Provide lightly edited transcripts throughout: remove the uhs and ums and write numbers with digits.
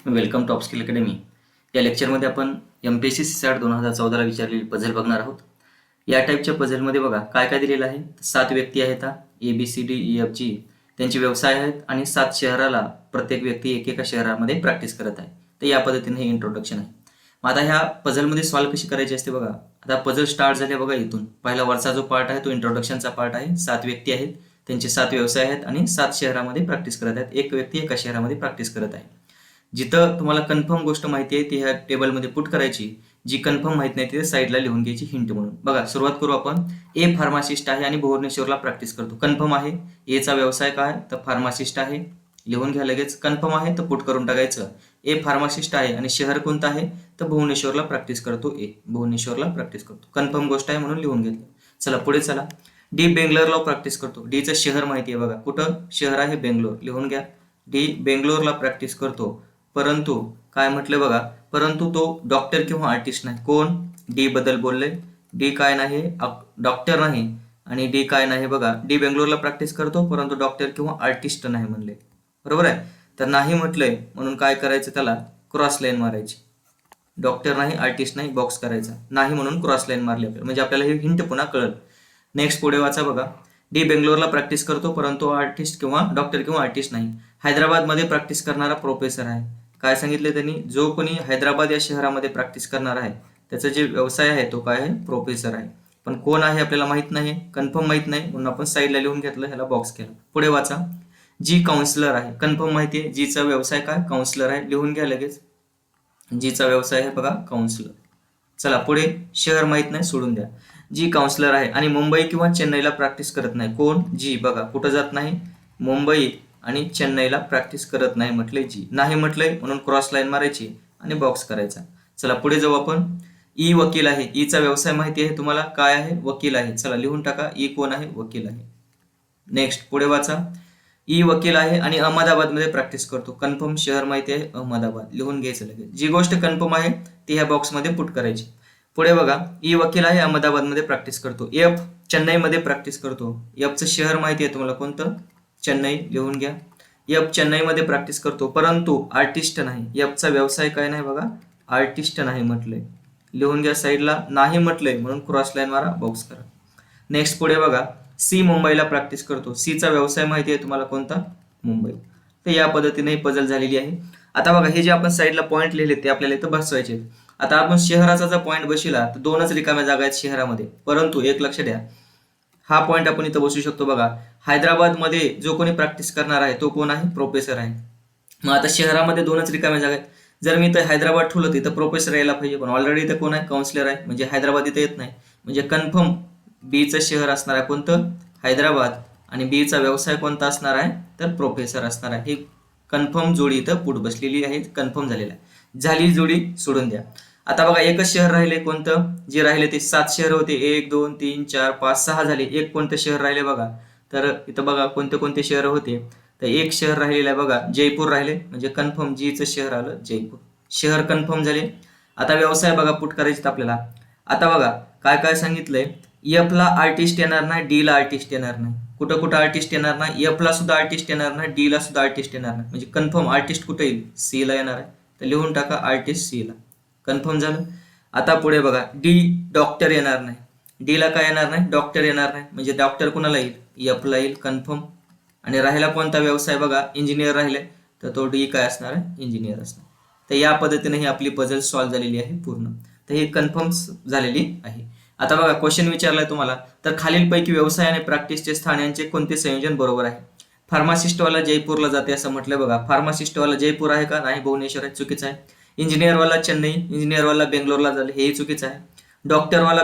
Welcome top skill academy. या लेक्चरमध्ये आपण MPSC CSAT 2014ला विचारलेली पझल बघणार आहोत. या टाईपच्या पझलमध्ये बघा काय काय दिलेलं आहे. 7 व्यक्ती आहेत, ABCDEFG त्यांचे व्यवसाय आहेत आणि 7 शहराला प्रत्येक व्यक्ती एकेका शहरामध्ये प्रॅक्टिस करत आहे. तर या पद्धतीने हे इंट्रोडक्शन आहे. मग आता ह्या पझलमध्ये सॉल्व कशी करायची असते बघा. आता पझल स्टार्ट झाले बघा इथून. पहिला वरचा जो पार्ट आहे तो इंट्रोडक्शनचा पार्ट आहे. 7 व्यक्ती आहेत, त्यांचे 7 व्यवसाय आहेत आणि 7 शहरामध्ये प्रॅक्टिस करत आहेत. एक व्यक्ती एका शहरामध्ये प्रॅक्टिस करत आहे. जिथं तुम्हाला कन्फर्म गोष्ट माहिती आहे ती ह्या टेबलमध्ये पुट करायची. जी कन्फर्म माहित नाही ती साईडला लिहून घ्यायची हिंट म्हणून. बघा सुरुवात करू आपण. ए फार्मासिस्ट आहे आणि भुवनेश्वरला प्रॅक्टिस करतो. कन्फर्म आहे. एचा व्यवसाय काय तर फार्मासिस्ट आहे. लिहून घ्या लगेच. कन्फर्म आहे तर पुट करून टाकायचं. ए फार्मासिस्ट आहे आणि शहर कोणतं आहे तर भुवनेश्वरला प्रॅक्टिस करतो. भुवनेश्वरला प्रॅक्टिस करतो. कन्फर्म गोष्ट आहे म्हणून लिहून घेतलं. चला पुढे चला. डी बेंगलोरला प्रॅक्टिस करतो. डीचं शहर माहिती आहे बघा. कुठं शहर आहे बेंगलोर. लिहून घ्या. डी बेंगलोरला प्रॅक्टिस करतो. परंतु काय म्हटलं बघा, परंतु तो डॉक्टर किंवा आर्टिस्ट नाही. कोण डी बद्दल बोलले. डी काय नाही डॉक्टर नाही आणि डी काय नाही बघा. डी बेंगलोरला प्रॅक्टिस करतो परंतु डॉक्टर किंवा आर्टिस्ट नाही म्हणले. बरोबर आहे. तर नाही म्हटलंय म्हणून काय करायचं त्याला क्रॉस लाईन मारायची. डॉक्टर नाही आर्टिस्ट नाही बॉक्स करायचा. नाही म्हणून क्रॉस लाईन मारली आपल्याला म्हणजे आपल्याला हे हिंट पुन्हा कळलं. नेक्स्ट पुढे वाचा बघा. डी बेंगलोरला प्रॅक्टिस करतो परंतु आर्टिस्ट किंवा डॉक्टर किंवा आर्टिस्ट नाही. हैदराबादमध्ये प्रॅक्टिस करणारा प्रोफेसर आहे. काय सांगितले त्यांनी, जो कोणी हैदराबाद या शहरामध्ये प्रॅक्टिस करणार आहे त्याचा जे व्यवसाय आहे तो काय आहे प्रोफेसर आहे. पण कोण आहे आपल्याला माहित नाही, कन्फर्म माहित नाही म्हणून आपण साईडला लिहून घेतलं, ह्याला बॉक्स केला. पुढे वाचा. जी काउन्सिलर आहे. कन्फर्म माहिती आहे. जीचा व्यवसाय काय काउन्सिलर आहे. लिहून घ्या लगेच. जीचा व्यवसाय आहे बघा काउन्सिलर. चला पुढे. शहर माहित नाही सोडून द्या. जी काउन्सिलर आहे आणि मुंबई किंवा चेन्नईला प्रॅक्टिस करत नाही. कोण जी बघा कुठं जात नाही. मुंबई आणि चेन्नईला प्रॅक्टिस करत नाही म्हटले. जी नाही म्हटलंय म्हणून क्रॉस लाईन मारायची आणि बॉक्स करायचा. चला पुढे जाऊ आपण. ई वकील आहे. ईचा व्यवसाय माहिती आहे तुम्हाला काय आहे वकील आहे. चला लिहून टाका. ई कोण आहे वकील आहे. नेक्स्ट पुढे वाचा. ई वकील आहे आणि अहमदाबादमध्ये प्रॅक्टिस करतो. कन्फर्म शहर माहिती आहे अहमदाबाद. लिहून घ्यायचं लगेच. जी गोष्ट कन्फर्म आहे ती ह्या बॉक्समध्ये पुट करायची. पुढे बघा. ई वकील आहे अहमदाबादमध्ये प्रॅक्टिस करतो. एफ चेन्नईमध्ये प्रॅक्टिस करतो. एफचं शहर माहिती आहे तुम्हाला कोणतं चेन्नई. लिहून घ्या. एफ चेन्नईमध्ये प्रॅक्टिस करतो परंतु आर्टिस्ट नाही. एफचा व्यवसाय काय नाही बघा आर्टिस्ट नाही म्हटलंय. लिहून घ्या साईडला. नाही म्हटलंय म्हणून क्रॉस लाईन मारा बॉक्स करा. नेक्स्ट पुढे बघा. सी मुंबईला प्रॅक्टिस करतो. सीचा व्यवसाय माहिती आहे तुम्हाला कोणता मुंबई. तर या पद्धतीने पझल झालेली आहे. आता बघा हे जे आपण साईडला पॉईंट लिहिले ते आपल्याला इथं बसवायचे. आता आपण शहराचा जर पॉईंट बसला तर 2च रिकाम्या जागा आहेत शहरामध्ये. परंतु एक लक्ष द्या, हा पॉईंट आपण इथं बसू शकतो बघा. हैदराबादमध्ये जो कोणी प्रॅक्टिस करणार आहे तो कोण आहे प्रोफेसर आहे. मग आता शहरामध्ये 2च रिकाम्या जागा आहेत. जर मी इथं हैदराबाद ठेवलं तिथं प्रोफेसर यायला पाहिजे, पण ऑलरेडी इथं कोण आहे काउन्सिलर आहे म्हणजे हैदराबाद इथं येत नाही. म्हणजे कन्फर्म बीचं शहर असणार आहे कोणतं हैदराबाद आणि बीचा व्यवसाय कोणता असणार आहे तर प्रोफेसर असणार आहे. ही कन्फर्म जोडी इथं पुट बसलेली आहे. कन्फर्म झालेला आहे. झाली जोडी सोडून द्या. आता बघा एकच शहर राहिले कोणतं. जे राहिले ते 7 शहर होते. 1 2 3 4 5 6 झाले. एक कोणतं शहर राहिले बघा. तर इथं बघा कोणते कोणते शहर होते. तर एक शहर राहिलेलं आहे बघा जयपूर राहिले म्हणजे कन्फर्म जीचं शहर आलं जयपूर. शहर कन्फर्म झाले. आता व्यवसाय बघा पुट करायचे आपल्याला. आता बघा काय काय सांगितलंय. एफ ला आर्टिस्ट येणार नाही. डी ला आर्टिस्ट येणार नाही. कुठं कुठं आर्टिस्ट येणार नाही. एफ ला सुद्धा आर्टिस्ट येणार नाही. डी ला सुद्धा आर्टिस्ट येणार नाही. म्हणजे कन्फर्म आर्टिस्ट कुठे येईल सी ला येणार आहे. तर लिहून टाका आर्टिस्ट सी ला. कन्फर्म झालं. आता पुढे बघा. डी डॉक्टर येणार नाही. डी ला काय येणार नाही डॉक्टर येणार नाही. म्हणजे डॉक्टर कुणाला येईल एफ ला येईल. कन्फर्म. आणि राहिला कोणता व्यवसाय बघा इंजिनियर राहिले तर तो डी काय असणार आहे इंजिनियर असणार. तर या पद्धतीने ही आपली पझल सॉल्व्ह झालेली आहे पूर्ण. तर ही कन्फर्म झालेली आहे. आता बघा क्वेश्चन विचारलाय तुम्हाला, तर खालीलपैकी व्यवसाय आणि प्रॅक्टिसचे स्थान यांचे कोणते संयोजन बरोबर आहे. फार्मासिस्टवाला जयपूरला जाते असं म्हटलं बघा. फार्मासिस्टवाला जयपूर आहे का नाही भुवनेश्वर आहे. चुकीचं आहे. इंजिनियरवाला चेन्नई. इंजिनियरवाला बेंगलोरला झाले हेही चुकीचं आहे. डॉक्टरवाला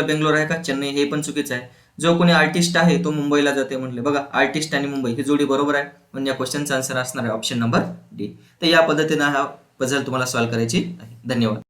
बेंगलोर आहे का चेन्नई हे पण चुकीचं आहे. जो कोणी आर्टिस्ट आहे तो मुंबईला जाते म्हटले बघा. आर्टिस्ट आणि मुंबई ही जोडी बरोबर आहे म्हणजे या क्वेश्चनचा आन्सर असणार आहे ऑप्शन नंबर डी. तर या पद्धतीने हा पझल तुम्हाला सॉल्व्ह करायची आहे. धन्यवाद.